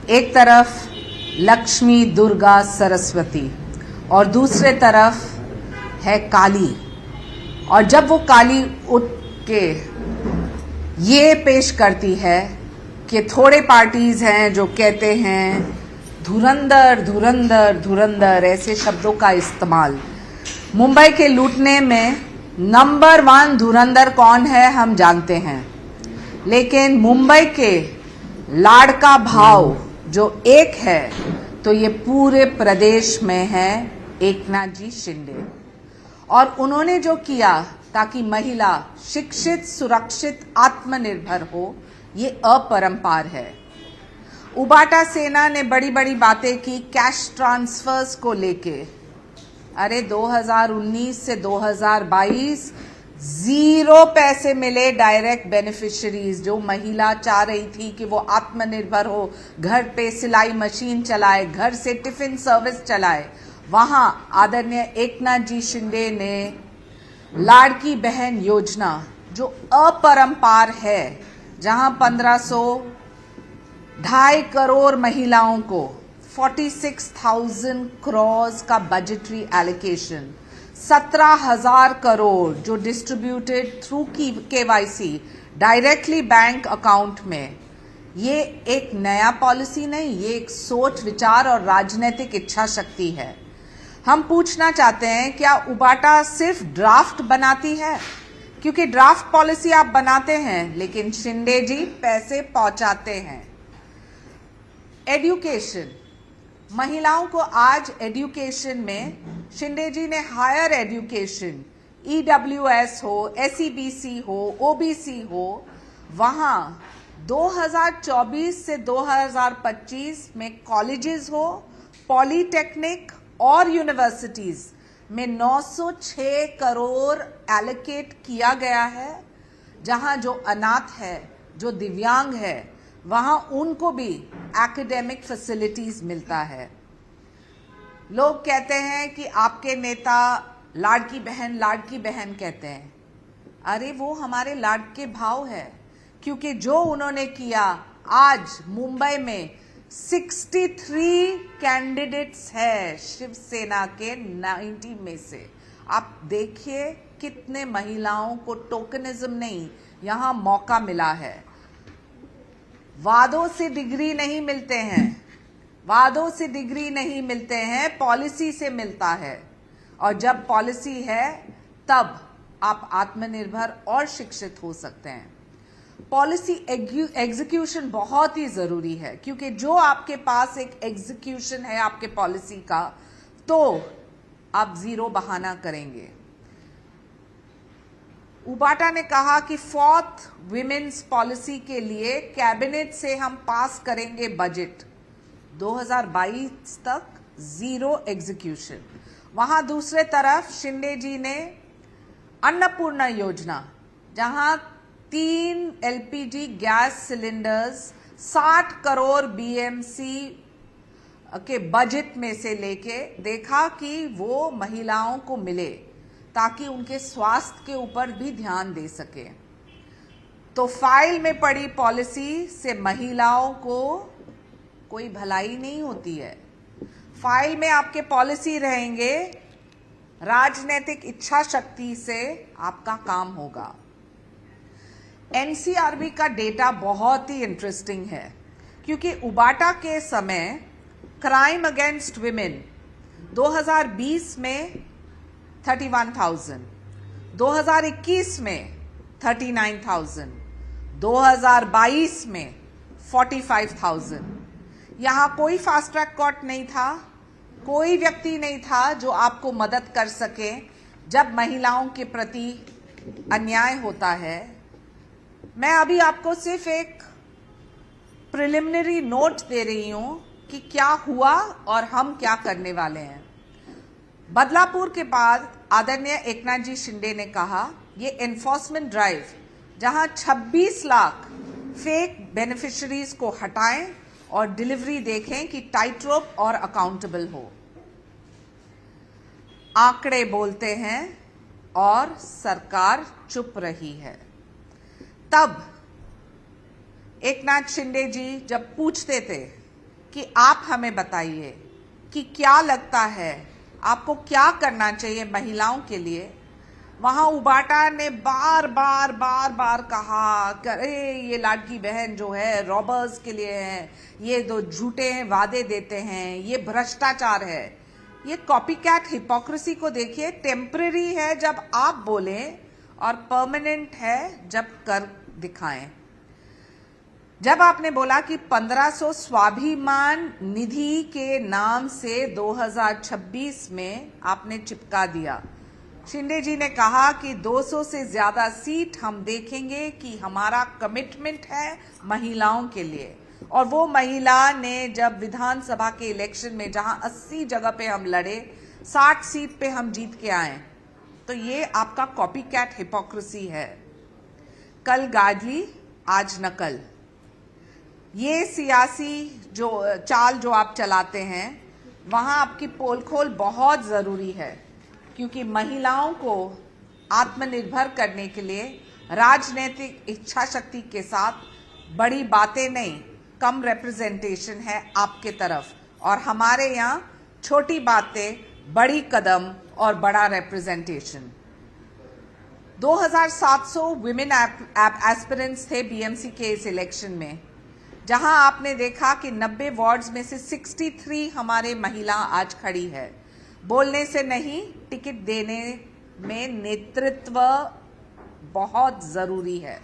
एक तरफ लक्ष्मी, दुर्गा, सरस्वती और दूसरे तरफ है काली। और जब वो काली उठ के ये पेश करती है कि थोड़े पार्टीज हैं जो कहते हैं धुरंधर धुरंधर धुरंधर, ऐसे शब्दों का इस्तेमाल। मुंबई के लूटने में नंबर 1 धुरंधर कौन है हम जानते हैं, लेकिन मुंबई के लाड़ का भाव जो एक है तो ये पूरे प्रदेश में है एकनाथ जी शिंदे। और उन्होंने जो किया ताकि महिला शिक्षित, सुरक्षित, आत्मनिर्भर हो, ये अपरंपार है। उबाटा सेना ने बड़ी बड़ी बातें की कैश ट्रांसफर्स को लेके। अरे 2019 से 2022 0 पैसे मिले डायरेक्ट बेनिफिशियरीज। जो महिला चाह रही थी कि वो आत्मनिर्भर हो, घर पे सिलाई मशीन चलाए, घर से टिफिन सर्विस चलाए, वहां आदरणीय एकनाथ जी शिंदे ने लाड़की बहन योजना जो अपरंपार है, जहां 1500 2.5 करोड़ महिलाओं को 46,000 करोड़ का बजटरी एलोकेशन, 17,000 करोड़ जो distributed through KYC directly bank account में। ये एक नया पॉलिसी नहीं, ये एक सोच, विचार और राजनीतिक इच्छा शक्ति है। हम पूछना चाहते हैं, क्या उबाटा सिर्फ ड्राफ्ट बनाती है? क्योंकि ड्राफ्ट पॉलिसी आप बनाते हैं, लेकिन शिंदे जी पैसे पहुंचाते हैं। एजुकेशन, महिलाओं को आज एजुकेशन में शिंदे जी ने हायर एजुकेशन, EWS हो, SEBC हो, OBC हो, वहां 2024 से 2025 में कॉलेजेस हो, पॉलीटेक्निक और यूनिवर्सिटीज में 906 करोड़ एलोकेट किया गया है। जहां जो अनाथ है, जो दिव्यांग है, वहां उनको भी एकेडमिक फैसिलिटीज मिलता है। लोग कहते हैं कि आपके नेता लाड़की बहन कहते हैं। अरे वो हमारे लाड़के भाव है, क्योंकि जो उन्होंने किया, आज मुंबई में 63 कैंडिडेट्स है शिवसेना के 90 में से। आप देखिए कितने महिलाओं को टोकनिज्म नहीं, यहां मौका मिला है। वादों से डिग्री नहीं मिलते हैं, वादों से डिग्री नहीं मिलते हैं, पॉलिसी से मिलता है। और जब पॉलिसी है तब आप आत्मनिर्भर और शिक्षित हो सकते हैं। पॉलिसी एग्जीक्यूशन बहुत ही जरूरी है, क्योंकि जो आपके पास एक एग्जीक्यूशन है आपके पॉलिसी का, तो आप 0 बहाना करेंगे। उबाटा ने कहा कि 4th विमेन्स पॉलिसी के लिए कैबिनेट से हम पास करेंगे बजट, 2022 तक 0 एग्जीक्यूशन। वहां दूसरे तरफ शिंदे जी ने अन्नपूर्णा योजना, जहां 3 LPG gas cylinders 60 crore BMC के बजट में से लेके देखा कि वो महिलाओं को मिले, ताकि उनके स्वास्थ्य के ऊपर भी ध्यान दे सके। तो फाइल में पड़ी पॉलिसी से महिलाओं को कोई भलाई नहीं होती है। फाइल में आपके पॉलिसी रहेंगे, राजनीतिक इच्छा शक्ति से आपका काम होगा। NCRB का डेटा बहुत ही इंटरेस्टिंग है, क्योंकि उबाटा के समय क्राइम अगेंस्ट विमेन 2020 में 31,000, 2021 में 39,000, 2022 में 45,000। यहां कोई फास्ट ट्रैक कोर्ट नहीं था, कोई व्यक्ति नहीं था जो आपको मदद कर सके जब महिलाओं के प्रति अन्याय होता है। मैं अभी आपको सिर्फ एक प्रिलिमिनरी नोट दे रही हूं कि क्या हुआ और हम क्या करने वाले हैं। बदलापुर के बाद आदरणीय एकनाथ जी शिंदे ने कहा, ये एनफोर्समेंट ड्राइव, जहां 26 लाख फेक बेनिफिशियरीज को हटाएं और डिलीवरी देखें कि टाइट रोप और अकाउंटेबल हो। आंकड़े बोलते हैं और सरकार चुप रही है। तब एकनाथ शिंदे जी जब पूछते थे कि आप हमें बताइए कि क्या लगता है, आपको क्या करना चाहिए महिलाओं के लिए। वहां उबाटा ने बार बार कहा कि अरे ये लाडली बहन जो है रॉबर्स के लिए है, ये दो झूठे वादे देते हैं, ये भ्रष्टाचार है। ये कॉपीकैट हिपोक्रेसी को देखिए। टेम्पररी है जब आप बोलें और परमानेंट है जब कर दिखाएं। जब आपने बोला कि 1500 स्वाभिमान निधि के नाम से 2026 में आपने चिपका दिया, शिंदे जी ने कहा कि 200 से ज्यादा सीट हम देखेंगे कि हमारा कमिटमेंट है महिलाओं के लिए। और वो महिला ने जब विधानसभा के इलेक्शन में जहां 80 जगह पे हम लड़े, 60 सीट पे हम जीत के आए। तो ये आपका कॉपीकैट हिपोक्रेसी है। कल गाजली आज नकल, ये सियासी जो चाल जो आप चलाते हैं, वहां आपकी पोल खोल बहुत जरूरी है, क्योंकि महिलाओं को आत्मनिर्भर करने के लिए राजनीतिक इच्छा शक्ति के साथ बड़ी बातें नहीं, कम रिप्रेजेंटेशन है आपके तरफ, और हमारे यहाँ छोटी बातें, बड़ी कदम और बड़ा रिप्रेजेंटेशन। 2700 विमेन एस्पिरेंट्स थे बीएमसी के इस इलेक्शन में, जहां आपने देखा कि 90 वार्ड्स में से 63 हमारे महिला आज खड़ी है। बोलने से नहीं, टिकट देने में नेतृत्व बहुत जरूरी है।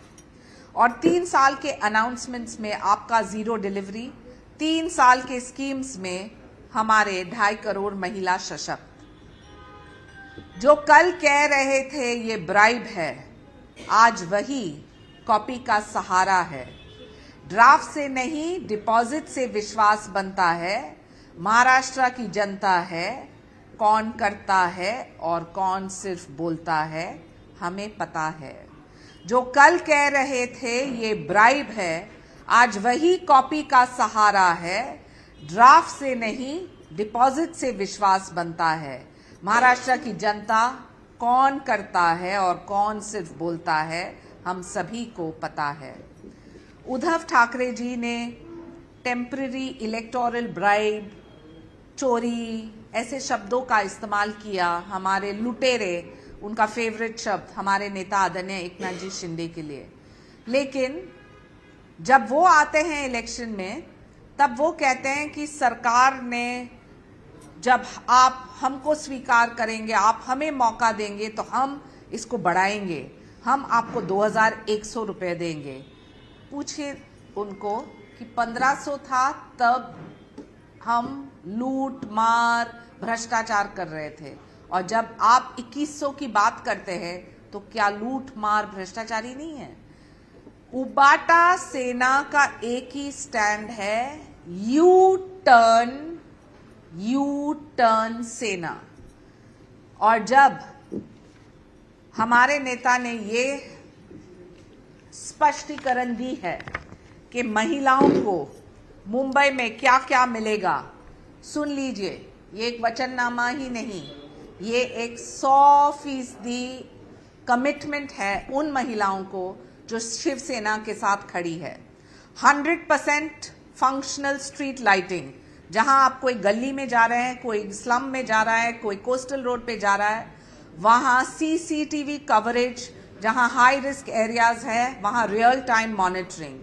और 3 साल के अनाउंसमेंट्स में आपका जीरो डिलीवरी, 3 साल के स्कीम्स में हमारे 2.5 करोड़ महिला सशक्त। जो कल कह रहे थे ये ब्राइब है, आज वही कॉपी का सहारा है। ड्राफ्ट से नहीं, डिपॉजिट से विश्वास बनता है। महाराष्ट्र की जनता है, कौन करता है और कौन सिर्फ बोलता है, हमें पता है। जो कल कह रहे थे ये ब्राइब है, आज वही कॉपी का सहारा है। ड्राफ्ट से नहीं, डिपॉजिट से विश्वास बनता है। महाराष्ट्र की जनता कौन करता है और कौन सिर्फ बोलता है, हम सभी को पता है। उद्धव ठाकरे जी ने टेम्पररी इलेक्टोरल ब्राइब, चोरी, ऐसे शब्दों का इस्तेमाल किया। हमारे लुटेरे, उनका फेवरेट शब्द हमारे नेता आदरणीय एकनाथ जी शिंदे के लिए। लेकिन जब वो आते हैं इलेक्शन में, तब वो कहते हैं कि सरकार ने, जब आप हमको स्वीकार करेंगे, आप हमें मौका देंगे तो हम इसको बढ़ाएंगे, हम आपको 2100 रुपये देंगे। पूछिए उनको कि 1500 था तब हम लूट मार भ्रष्टाचार कर रहे थे, और जब आप 2100 की बात करते हैं तो क्या लूट मार भ्रष्टाचारी नहीं है? उबाटा सेना का एक ही स्टैंड है, यू टर्न सेना। और जब हमारे नेता ने ये स्पष्टीकरण दी है कि महिलाओं को मुंबई में क्या क्या मिलेगा, सुन लीजिए, ये एक वचननामा ही नहीं, ये एक 100% कमिटमेंट है उन महिलाओं को जो शिवसेना के साथ खड़ी है। 100% फंक्शनल स्ट्रीट लाइटिंग, जहां आप कोई गली में जा रहे हैं, कोई स्लम में जा रहा है, कोई कोस्टल रोड पे जा रहा है, वहां सीसीटीवी कवरेज, जहां हाई रिस्क एरियाज है वहां real time monitoring,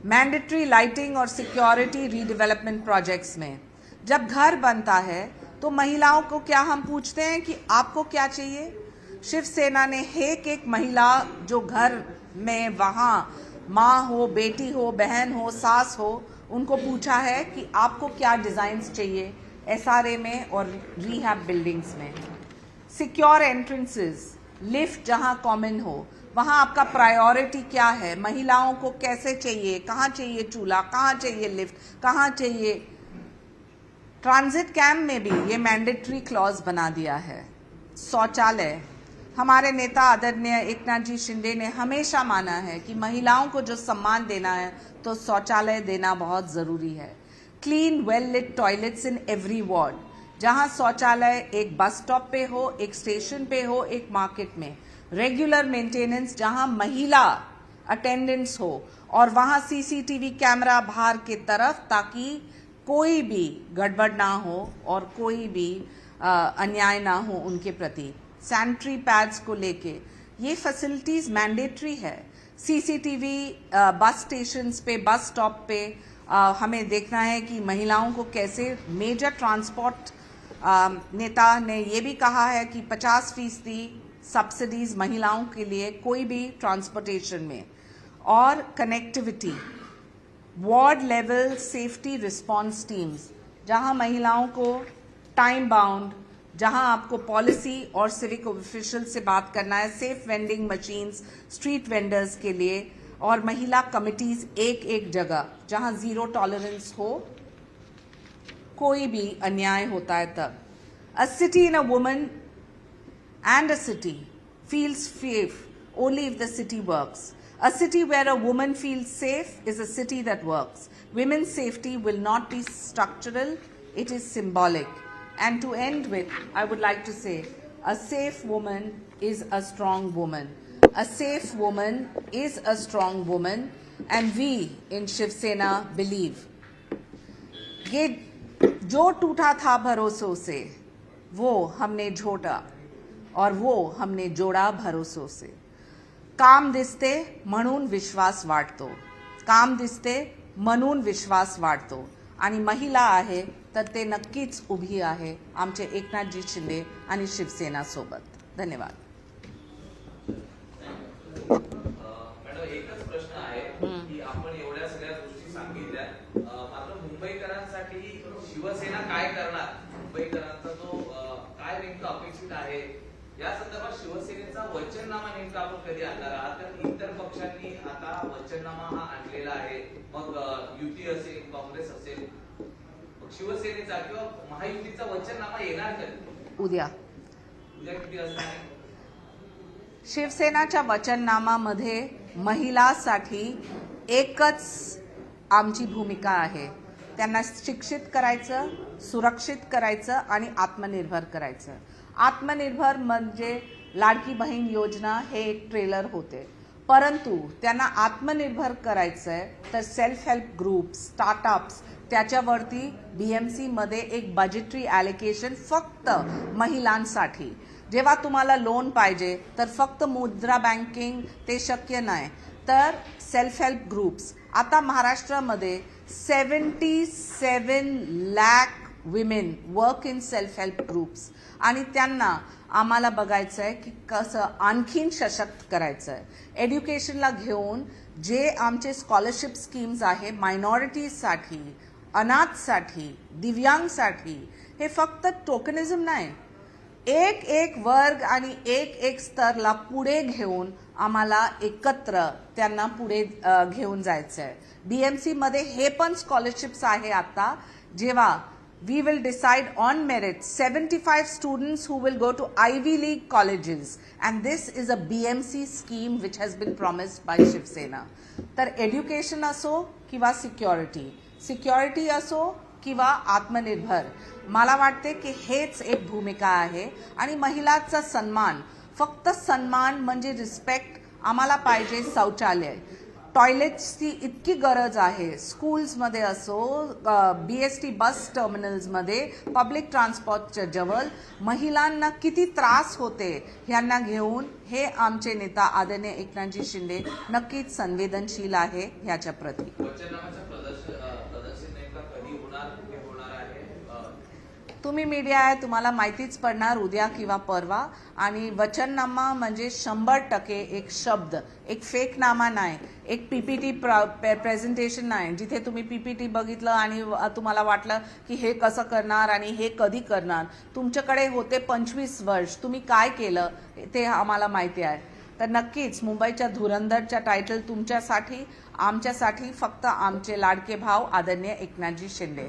mandatory lighting और सिक्योरिटी रीडेवलपमेंट प्रोजेक्ट्स में। जब घर बनता है तो महिलाओं को क्या हम पूछते हैं कि आपको क्या चाहिए? शिवसेना ने एक महिला जो घर में वहां माँ हो, बेटी हो, बहन हो, सास हो, उनको पूछा है कि आपको क्या डिजाइन्स चाहिए एसआरए में और रिहैब बिल्डिंग्स में। सिक्योर एंट्रेंसेस, लिफ्ट जहां कॉमन हो, वहां आपका प्रायोरिटी क्या है? महिलाओं को कैसे चाहिए, कहाँ चाहिए चूल्हा, कहाँ चाहिए लिफ्ट, कहाँ चाहिए? ट्रांजिट कैंप में भी ये मैंडेटरी क्लॉज बना दिया है। शौचालय, हमारे नेता आदरणीय एकनाथ जी शिंदे ने हमेशा माना है कि महिलाओं को जो सम्मान देना है तो शौचालय देना बहुत जरूरी है। Clean well lit toilets in every ward, जहां शौचालय एक बस स्टॉप पे हो, एक स्टेशन पे हो, एक मार्केट में, रेगुलर मेंटेनेंस जहां महिला अटेंडेंस हो, और वहां सीसीटीवी कैमरा बाहर की तरफ, ताकि कोई भी गड़बड़ ना हो और कोई भी अन्याय ना हो उनके प्रति। सैनिटरी पैड्स को लेके ये फैसिलिटीज़ मैंडेटरी है। सीसीटीवी बस स्टेशंस पे, बस स्टॉप पे हमें देखना है कि महिलाओं को कैसे, मेजर ट्रांसपोर्ट नेता ने ये भी कहा है कि 50% सब्सिडीज महिलाओं के लिए कोई भी ट्रांसपोर्टेशन में, और connectivity, ward level safety response teams, जहां महिलाओं को टाइम बाउंड, जहां आपको पॉलिसी और सिविक ऑफिशियल से बात करना है, safe vending machines street vendors के लिए, और महिला कमिटीज एक एक जगह जहां जीरो टॉलरेंस हो, कोई भी अन्याय होता है तब। अ city in a woman and a city feels safe only if the city works. A city where a woman feels safe is a city that works. Women's safety will not be structural, it is symbolic. And to end with, I would like to say, a safe woman is a strong woman. A safe woman is a strong woman, and we in Shiv Sena believe. ये जो टूटा था भरोसों से वो हमने झोटा, और वो हमने जोडा भरोसों से. काम दिसते म्हणून विश्वास वाढतो, काम दिसते म्हणून विश्वास वाढतो, आणि महिला आहे तर ते नक्कीच उभी आहे आमचे एकनाथजी शिंदे आणि शिवसेना सोबत. धन्यवाद. मॅडम, एकच प्रश्न आहे की आपण एवढ्या सगळ्या गोष्टी सांगितल्या, मात्र मुंबईकरांसाठी शिवसेना काय करणार, मुंबईकरांचा जो काय नेमकं अपेक्षित आहे या संदर्भात शिवसेनेचा वचननामा नेमका आपण कधी आणणार आहात? तर इतर पक्षांनी आता वचननामा हा आणलेला आहे, मग युती असेल, काँग्रेस असेल, शिवसेनेचा किंवा महायुतीचा वचननामा येणार कधी? उद्या किती असणार? शिवसेनाच्या वचननामामध्ये महिलांसाठी एकच आमची भूमिका आहे, त्यांना शिक्षित करायचं, सुरक्षित करायचं आणि आत्मनिर्भर करायचं. आत्मनिर्भर म्हणजे लाडकी बहीण योजना हे एक ट्रेलर होते, परंतु त्यांना आत्मनिर्भर करायचं आहे तर सेल्फ हेल्प ग्रुप्स, स्टार्टअप्स, त्याच्यावरती BMC मध्ये एक बजेटरी ॲलोकेशन फक्त महिलांसाठी. जेव्हा तुम्हाला लोन पाहिजे तर फक्त मुद्रा बँकिंग ते शक्य नाही, तर सेल्फ हेल्प ग्रुप्स. आता महाराष्ट्रामध्ये 77 lakh women work in self help groups, आणि त्यांना आम्हाला बघायचं आहे की कसं आणखीन सशक्त करायचं आहे. एड्युकेशनला घेऊन जे आमचे स्कॉलरशिप स्कीम्स आहे मायनॉरिटीजसाठी, अनाथसाठी, दिव्यांगसाठी, हे फक्त टोकनिझम नाही, एक एक वर्ग आणि एक एक स्तरला पुढे घेऊन आम्हाला एकत्र त्यांना पुढे घेऊन जायचं आहे. BMC मध्ये हे पण स्कॉलरशिप्स आहे. आता जेव्हा we will decide on merit 75 students who will go to Ivy League colleges, and this is a BMC scheme which has been promised by Shiv Sena. तर एड्युकेशन असो किंवा सिक्युरिटी असो किंवा आत्मनिर्भर, मला वाटते की हेच एक भूमिका आहे. आणि महिलांचा सन्मान, फक्त सन्मान म्हणजे रिस्पेक्ट आम्हाला पाहिजे. शौचालय, टॉयलेट्सची इतकी गरज आहे, स्कूल्समध्ये असो, BST बस टर्मिनल्समध्ये, पब्लिक ट्रान्सपोर्टच्या जवळ महिलांना किती त्रास होते ह्यांना घेऊन हे आमचे नेता आदरणीय एकनाथजी शिंदे नक्कीच संवेदनशील आहे ह्याच्या प्रती. तुम्ही मीडिया आहे, तुम्हाला माहितीच पडणार उद्या किंवा परवा. आणि वचननामा म्हणजे 100% एक शब्द, एक फेक नामा नाही, एक PPT प्रेझेंटेशन नाही जिथे तुम्ही PPT बघितलं आणि तुम्हाला वाटलं की हे कसं करणार आणि हे कधी करणार. तुमच्याकडे होते 25 वर्ष, तुम्ही काय केलं ते आम्हाला माहिती आहे. तर नक्कीच मुंबईच्या धुरंधरच्या टायटल तुमच्यासाठी, आमच्यासाठी फक्त आमचे लाडके भाव आदरणीय एकनाथजी शिंदे.